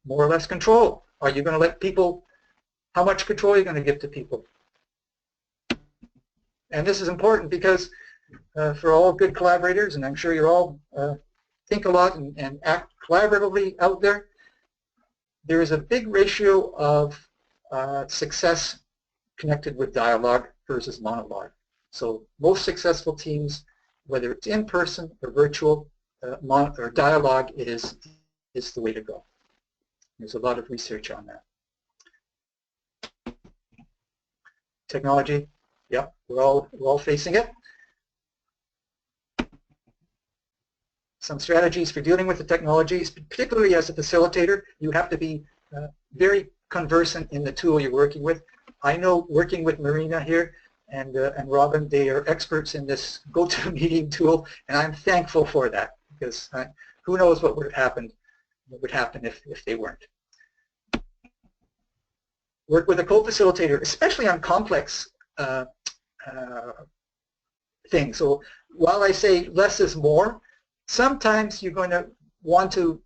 More or less control. Are you going to let people, how much control are you going to give to people? And this is important because for all good collaborators, and I'm sure you're all think a lot and act collaboratively out there, there is a big ratio of success connected with dialogue versus monologue. So most successful teams, whether it's in person or virtual, or dialogue is the way to go. There's a lot of research on that. Technology, yep, we're all facing it. Some strategies for dealing with the technologies, particularly as a facilitator, you have to be very conversant in the tool you're working with. I know working with Marina here and Robin, they are experts in this GoToMeeting tool, and I'm thankful for that, because who knows what would happen if they weren't. Work with a co-facilitator, especially on complex things. So while I say less is more, sometimes you're going to want to,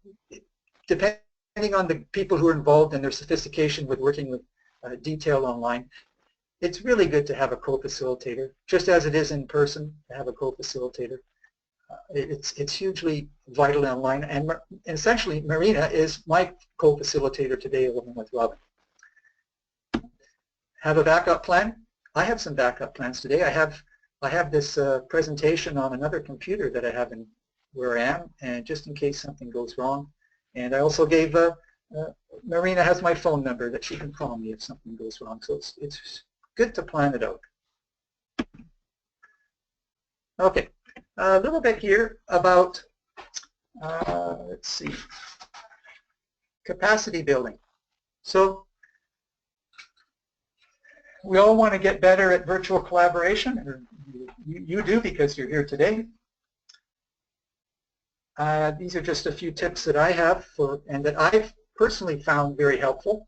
depending on the people who are involved and their sophistication with working with detail online, it's really good to have a co-facilitator, just as it is in person to have a co-facilitator. It's hugely vital online, and essentially Marina is my co-facilitator today along with Robin. Have a backup plan? I have some backup plans today. I have this presentation on another computer that I have in where I am, and just in case something goes wrong. And I also gave Marina has my phone number that she can call me if something goes wrong. So it's good to plan it out. Okay, a little bit here about let's see, capacity building. So we all want to get better at virtual collaboration, or you do because you're here today. These are just a few tips that I have and that I've personally found very helpful.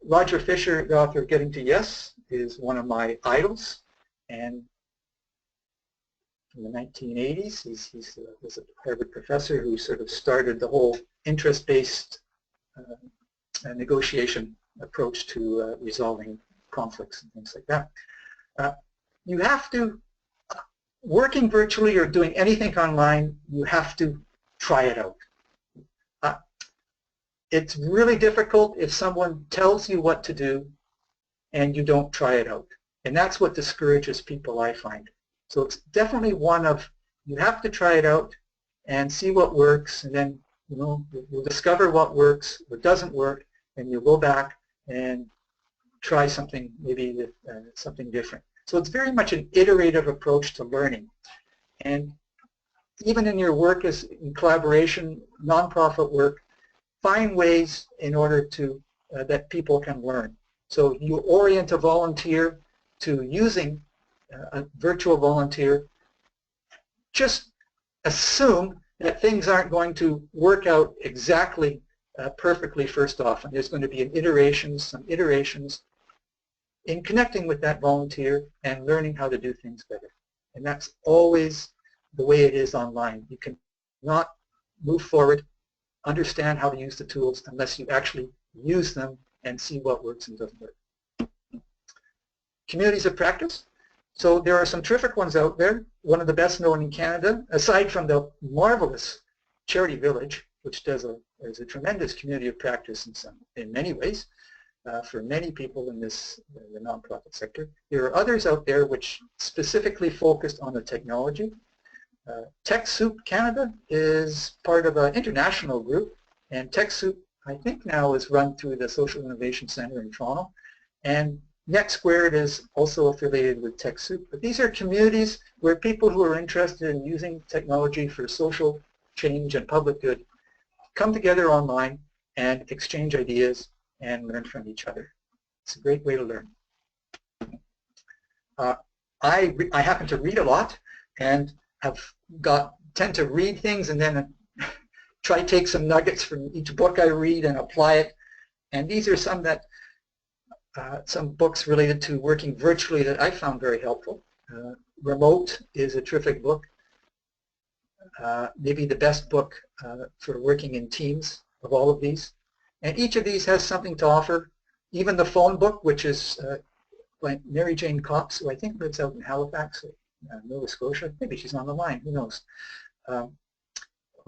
Roger Fisher, the author of Getting to Yes, is one of my idols, and in the 1980s, he was a Harvard professor who sort of started the whole interest-based negotiation approach to resolving conflicts and things like that. You have to, working virtually or doing anything online, you have to try it out. It's really difficult if someone tells you what to do and you don't try it out. And that's what discourages people, I find. So it's definitely one of, you have to try it out and see what works, and then you'll discover what works, what doesn't work, and you'll go back and try something, maybe something different. So it's very much an iterative approach to learning. And even in your work as in collaboration, nonprofit work, find ways in order to that people can learn. So you orient a volunteer to using a virtual volunteer. Just assume that things aren't going to work out exactly perfectly first off, and there's going to be some iterations in connecting with that volunteer and learning how to do things better. And that's always the way it is online. You cannot move forward, understand how to use the tools unless you actually use them and see what works and doesn't work. Communities of practice. So there are some terrific ones out there. One of the best known in Canada, aside from the marvelous Charity Village, which is a tremendous community of practice in many ways for many people in the nonprofit sector. There are others out there which specifically focused on the technology. TechSoup Canada is part of an international group And TechSoup, I think now, is run through the Social Innovation Center in Toronto. And NetSquared is also affiliated with TechSoup. But these are communities where people who are interested in using technology for social change and public good come together online and exchange ideas and learn from each other. It's a great way to learn. I happen to read a lot and tend to read things and then try to take some nuggets from each book I read and apply it. And these are some books related to working virtually that I found very helpful. Remote is a terrific book. Maybe the best book for working in teams of all of these. And each of these has something to offer. Even the phone book, which is by Mary Jane Cox, who I think lives out in Halifax, Nova Scotia. Maybe she's on the line, who knows, on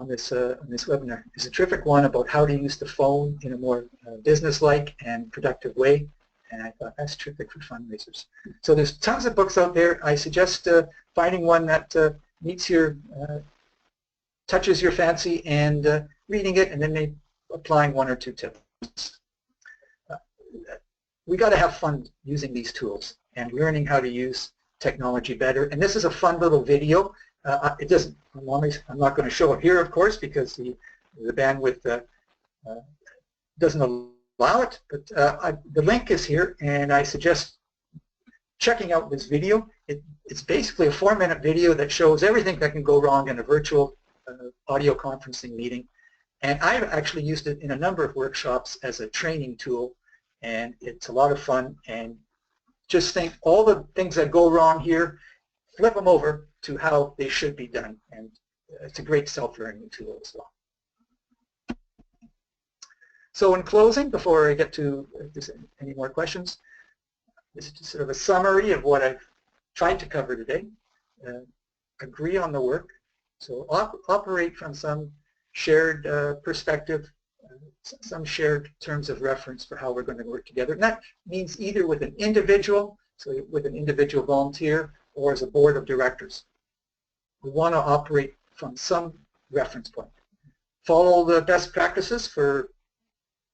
this webinar, is a terrific one about how to use the phone in a more business-like and productive way. And I thought that's terrific for fundraisers. So there's tons of books out there. I suggest finding one that meets your, touches your fancy, and reading it, and then maybe applying one or two tips. We got to have fun using these tools and learning how to use technology better. And this is a fun little video. It doesn't. I'm not going to show it here, of course, because the bandwidth doesn't allow it. But the link is here, and I suggest checking out this video. It's basically a 4-minute video that shows everything that can go wrong in a virtual audio conferencing meeting. And I've actually used it in a number of workshops as a training tool, and it's a lot of fun. And just think all the things that go wrong here, flip them over to how they should be done. And it's a great self-learning tool as well. So in closing, before I get to if there's any more questions, this is just sort of a summary of what I've tried to cover today. Agree on the work. So operate from some shared perspective, some shared terms of reference for how we're going to work together. And that means either with an individual, so with an individual volunteer, or as a board of directors. We want to operate from some reference point. Follow the best practices for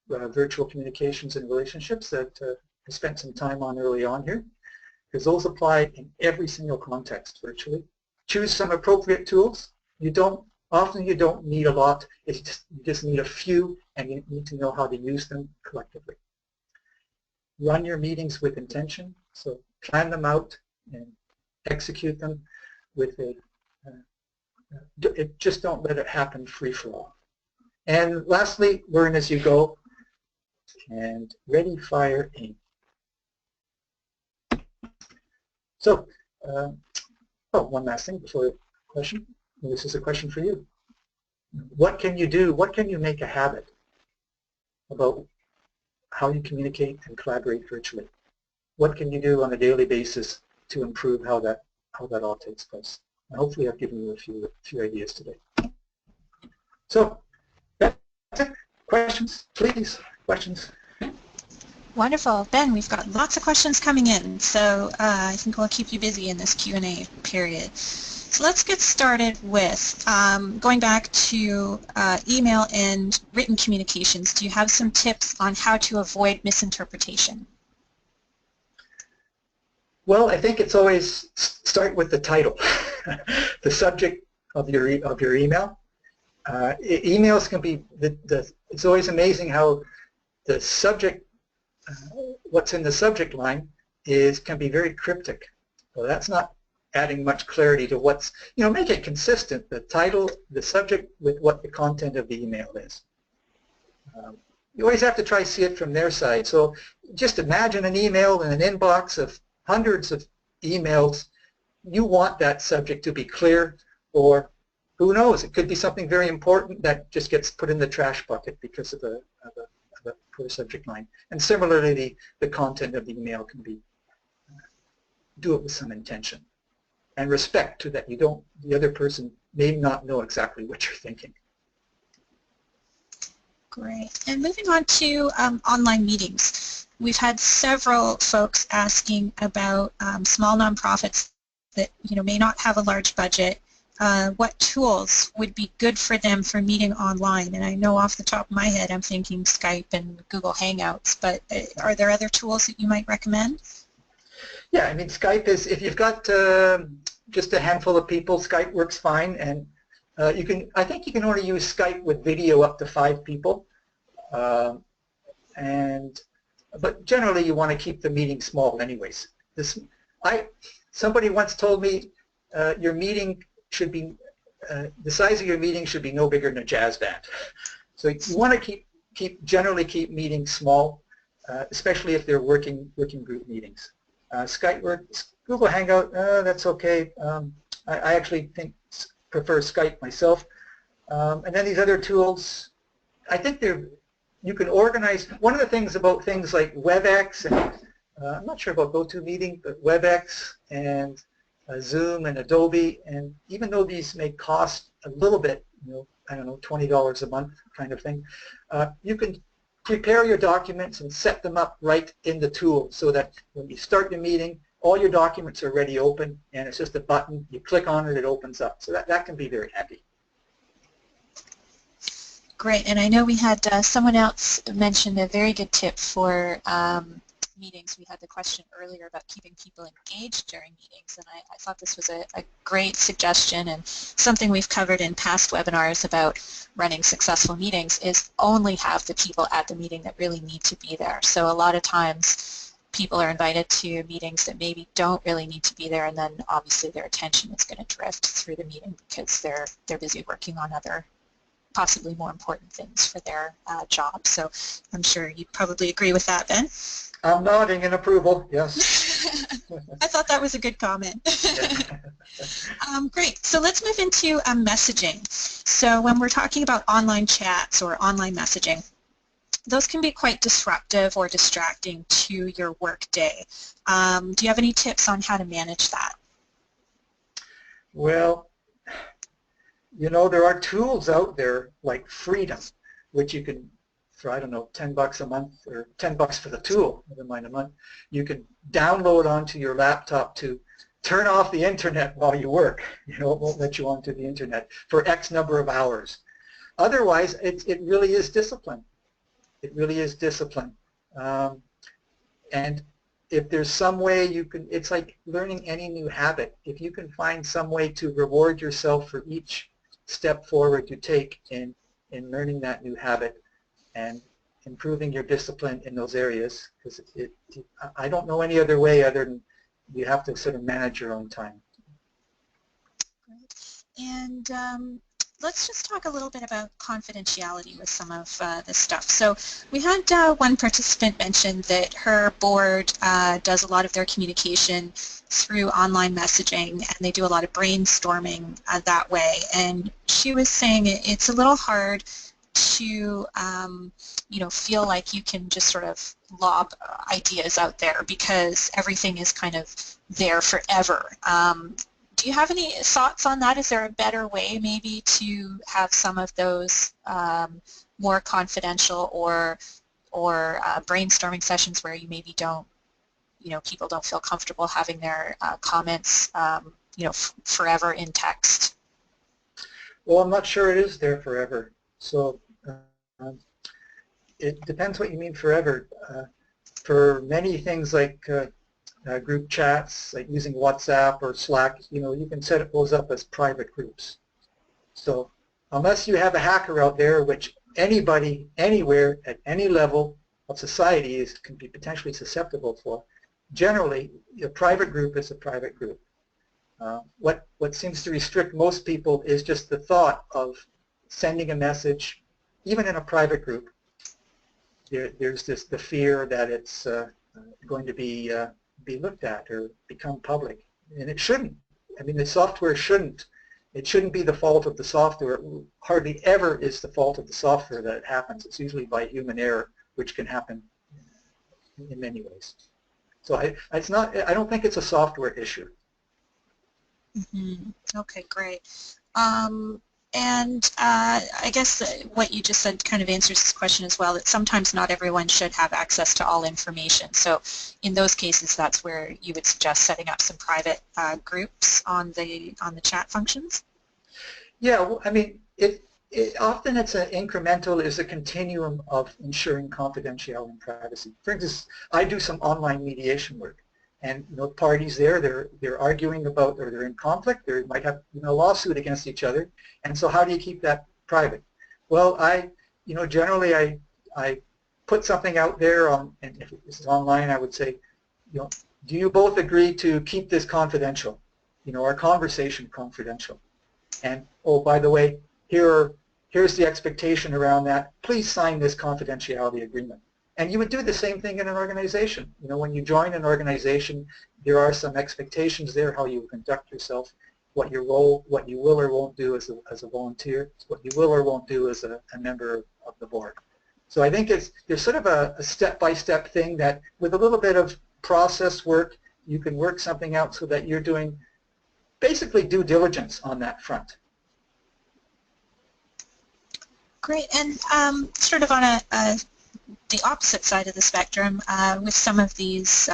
virtual communications and relationships that I spent some time on early on here, because those apply in every single context virtually. Choose some appropriate tools. Often you don't need a lot. You just need a few, and you need to know how to use them collectively. Run your meetings with intention, so plan them out and execute them with just don't let it happen free for all. And lastly, learn as you go, and ready, fire, aim. So, one last thing before the question. This is a question for you. What can you do? What can you make a habit about how you communicate and collaborate virtually? What can you do on a daily basis to improve how that all takes place? And hopefully I've given you a few ideas today. So that's it. Questions, please. Questions. Wonderful. Ben, we've got lots of questions coming in, so I think we'll keep you busy in this Q&A period. So let's get started with going back to email and written communications. Do you have some tips on how to avoid misinterpretation? Well, I think it's always start with the title, the subject of your email. Emails can be it's always amazing how the subject, what's in the subject line, can be very cryptic. Well, that's not adding much clarity to what's, make it consistent, the title, the subject, with what the content of the email is. You always have to try to see it from their side. So just imagine an email in an inbox of hundreds of emails. You want that subject to be clear, or who knows, it could be something very important that just gets put in the trash bucket because of a poor subject line. And similarly, the content of the email can be, do it with some intention and respect to that the other person may not know exactly what you're thinking. Great. And moving on to online meetings. We've had several folks asking about small nonprofits that may not have a large budget what tools would be good for them for meeting online. And I know off the top of my head I'm thinking Skype and Google Hangouts, but are there other tools that you might recommend? Yeah, I mean, Skype is, if you've got just a handful of people, Skype works fine, and I think you can only use Skype with video up to 5 people, but generally you want to keep the meeting small anyways. Somebody once told me your meeting should be, the size of your meeting should be no bigger than a jazz band. So you want to generally keep meetings small, especially if they're working group meetings. Skype works. Google Hangout, that's okay. I actually prefer Skype myself. And then these other tools, I think you can organize. One of the things about things like WebEx, and I'm not sure about GoToMeeting, but WebEx and Zoom and Adobe, and even though these may cost a little bit, I don't know, $20 a month kind of thing, you can prepare your documents and set them up right in the tool so that when you start your meeting, all your documents are already open, and it's just a button. You click on it, it opens up. So that can be very handy. Great, and I know we had someone else mention a very good tip for meetings. We had the question earlier about keeping people engaged during meetings, and I thought this was a great suggestion, and something we've covered in past webinars about running successful meetings is only have the people at the meeting that really need to be there. So a lot of times people are invited to meetings that maybe don't really need to be there, and then obviously their attention is going to drift through the meeting because they're busy working on other possibly more important things for their job. So I'm sure you'd probably agree with that, Ben. I'm nodding in approval, yes. I thought that was a good comment. Great. So let's move into messaging. So when we're talking about online chats or online messaging, those can be quite disruptive or distracting to your work day. Do you have any tips on how to manage that? Well, there are tools out there like Freedom, which you can, for I don't know, $10 a month or $10 for the tool, never mind a month, you can download onto your laptop to turn off the internet while you work. It won't let you onto the internet for X number of hours. Otherwise, it really is discipline. It really is discipline. And if there's some way it's like learning any new habit. If you can find some way to reward yourself for each step forward you take in learning that new habit and improving your discipline in those areas, because I don't know any other way other than you have to sort of manage your own time. And let's just talk a little bit about confidentiality with some of this stuff. So we had one participant mention that her board does a lot of their communication through online messaging, and they do a lot of brainstorming that way. And she was saying it's a little hard to feel like you can just sort of lob ideas out there because everything is kind of there forever. Do you have any thoughts on that? Is there a better way maybe to have some of those more confidential or brainstorming sessions where you maybe don't, people don't feel comfortable having their comments, forever in text? Well, I'm not sure it is there forever. So it depends what you mean forever. For many things like group chats, like using WhatsApp or Slack, you can set those up as private groups. So unless you have a hacker out there, which anybody, anywhere, at any level of society can be potentially susceptible for, generally a private group is a private group. What seems to restrict most people is just the thought of sending a message, even in a private group. There's the fear that it's going to be looked at or become public, and it shouldn't. I mean, the software shouldn't. It shouldn't be the fault of the software. It hardly ever is the fault of the software that it happens. It's usually by human error, which can happen in many ways. So I don't think it's a software issue. Mm-hmm. Okay, great. And I guess what you just said kind of answers this question as well, that sometimes not everyone should have access to all information. So in those cases, that's where you would suggest setting up some private groups on the chat functions? Yeah, well, I mean, often it's an incremental, is a continuum of ensuring confidentiality and privacy. For instance, I do some online mediation work, and parties there, they're arguing about, or they're in conflict, they might have a lawsuit against each other, and so how do you keep that private? Well, generally I put something out there on, and if it's online, I would say, do you both agree to keep this confidential? Our conversation confidential. And, oh, by the way, here's the expectation around that. Please sign this confidentiality agreement. And you would do the same thing in an organization. When you join an organization, there are some expectations there, how you conduct yourself, what your role, what you will or won't do as a volunteer, what you will or won't do as a member of the board. So I think there's sort of a step-by-step thing that with a little bit of process work, you can work something out so that you're doing basically due diligence on that front. Great, and sort of on the opposite side of the spectrum, with some of these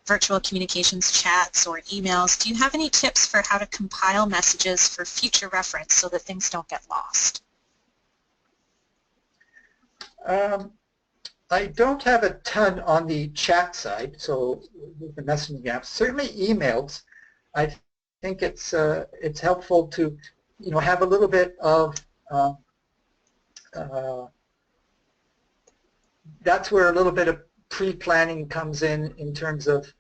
virtual communications chats or emails, do you have any tips for how to compile messages for future reference so that things don't get lost? I don't have a ton on the chat side, so the messaging apps. Certainly emails, I think it's helpful to have a little bit of that's where a little bit of pre-planning comes in terms of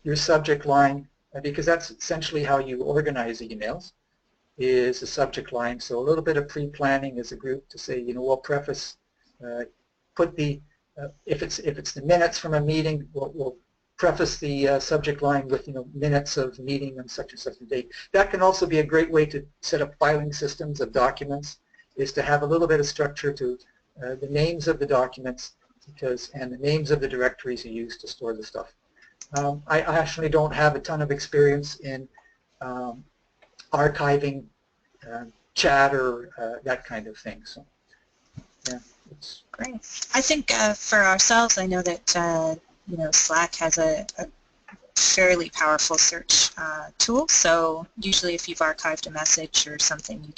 your subject line, because that's essentially how you organize emails, is a subject line. So a little bit of pre-planning as a group to say, we'll preface, put the if it's the minutes from a meeting, we'll preface the subject line with minutes of meeting on such and such a date. That can also be a great way to set up filing systems of documents, is to have a little bit of structure to the names of the documents and the names of the directories you use to store the stuff. I actually don't have a ton of experience in archiving chat or that kind of thing. So, yeah, it's great. I think for ourselves, I know that Slack has a fairly powerful search tool. So usually, if you've archived a message or something, you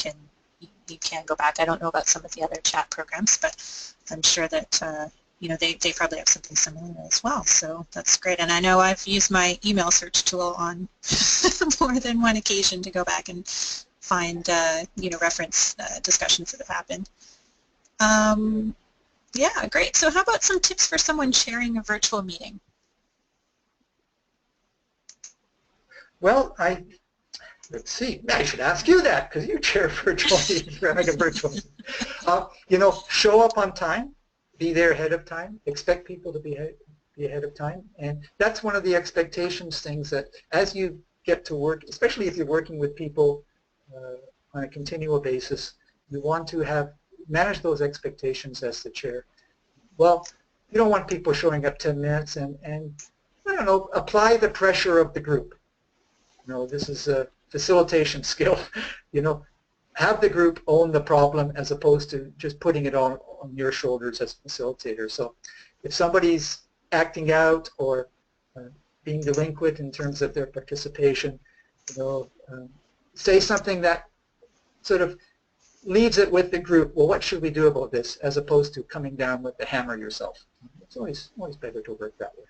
can go back. I don't know about some of the other chat programs, but I'm sure that they probably have something similar as well. So that's great. And I know I've used my email search tool on more than one occasion to go back and find reference discussions that have happened. Yeah, great. So how about some tips for someone chairing a virtual meeting? Well, let's see. I should ask you that because you chair virtual meetings, running a virtual meeting. Show up on time, be there ahead of time, expect people to be ahead of time, and that's one of the expectations things that as you get to work, especially if you're working with people on a continual basis, you want to manage those expectations as the chair. Well, you don't want people showing up 10 minutes and I don't know, apply the pressure of the group. This is a facilitation skill. Have the group own the problem as opposed to just putting it on your shoulders as a facilitator. So if somebody's acting out or being delinquent in terms of their participation, say something that sort of leaves it with the group. Well, what should we do about this, as opposed to coming down with the hammer yourself? It's always better to work that way.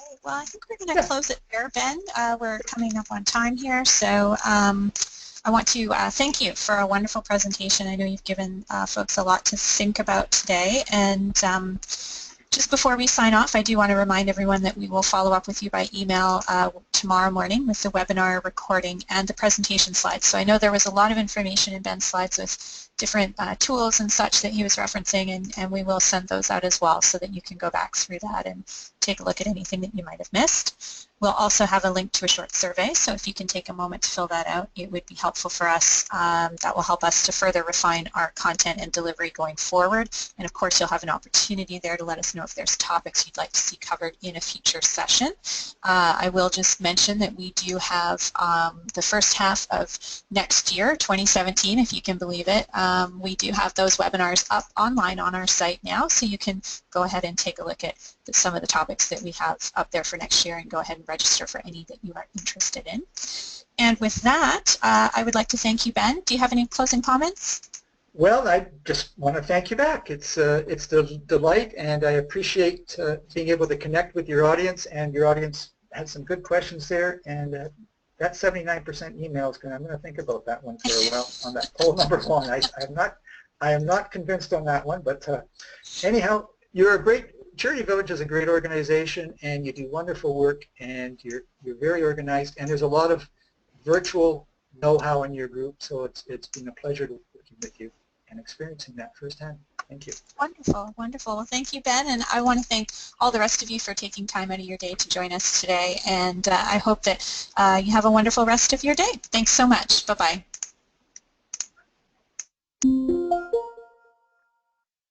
Okay, well, I think we're going to close it there, Ben. We're coming up on time here, so I want to thank you for a wonderful presentation. I know you've given folks a lot to think about today, and just before we sign off, I do want to remind everyone that we will follow up with you by email tomorrow morning with the webinar recording and the presentation slides. So I know there was a lot of information in Ben's slides with different tools and such that he was referencing, and we will send those out as well so that you can go back through that and take a look at anything that you might have missed. We'll also have a link to a short survey, so if you can take a moment to fill that out, it would be helpful for us. That will help us to further refine our content and delivery going forward. And of course, you'll have an opportunity there to let us know if there's topics you'd like to see covered in a future session. I will just mention that we do have the first half of next year, 2017, if you can believe it. We do have those webinars up online on our site now, so you can go ahead and take a look at some of the topics that we have up there for next year and go ahead and register for any that you are interested in. And with that, I would like to thank you, Ben. Do you have any closing comments? Well, I just want to thank you back. It's the delight, and I appreciate being able to connect with your audience, and your audience had some good questions there, and that 79% email is I'm going to think about that one for a while on that poll number one. I am not convinced on that one, but anyhow, you're a great, Charity Village is a great organization, and you do wonderful work, and you're very organized, and there's a lot of virtual know-how in your group, so it's been a pleasure to working with you and experiencing that firsthand. Thank you. Wonderful, wonderful. Well, thank you, Ben, and I want to thank all the rest of you for taking time out of your day to join us today, and I hope that you have a wonderful rest of your day. Thanks so much. Bye-bye.